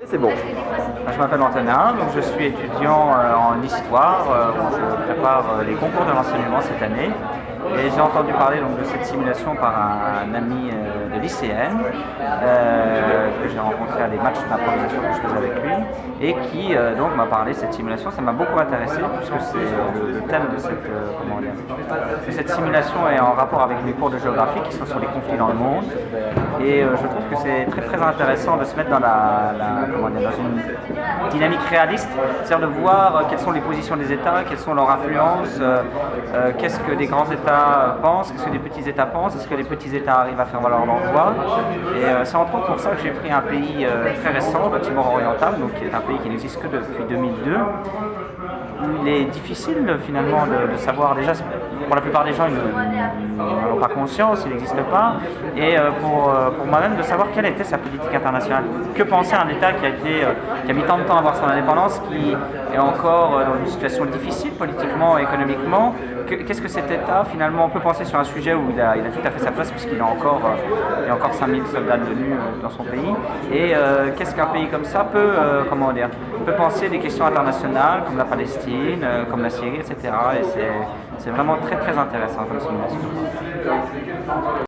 C'est bon. Je m'appelle Antonin, donc je suis étudiant en histoire où je prépare les concours de l'enseignement cette année. Et j'ai entendu parler donc, de cette simulation par un ami de lycéenne que j'ai rencontré à des matchs d'improvisation que je faisais avec lui et qui donc m'a parlé de cette simulation. Ça m'a beaucoup intéressé puisque c'est le thème de cette simulation est en rapport avec mes cours de géographie qui sont sur les conflits dans le monde. Et je trouve que c'est très très intéressant de se mettre dans dans une dynamique réaliste, c'est-à-dire de voir quelles sont les positions des États, quelles sont leurs influences, qu'est-ce que les grands États pensent, qu'est-ce que les petits États pensent, est-ce que les petits États arrivent à faire valoir leur voix. Et c'est entre autres pour ça que j'ai pris un pays très récent, le Timor oriental, donc qui est un pays qui n'existe que depuis 2002. Il est difficile finalement de savoir, déjà pour la plupart des gens ils n'en ont pas conscience, il n'existe pas, et pour moi-même de savoir quelle était sa politique internationale. Que pensait un État qui a mis tant de temps à avoir son indépendance, qui est encore dans une situation difficile politiquement, économiquement. Qu'est-ce que cet État finalement on peut penser sur un sujet où il a tout à fait sa place puisqu'il a encore 5000 soldats de l'ONU dans son pays, et qu'est-ce qu'un pays comme ça peut penser des questions internationales comme la Palestine, comme la Syrie, etc. Et c'est vraiment très très intéressant comme simulation.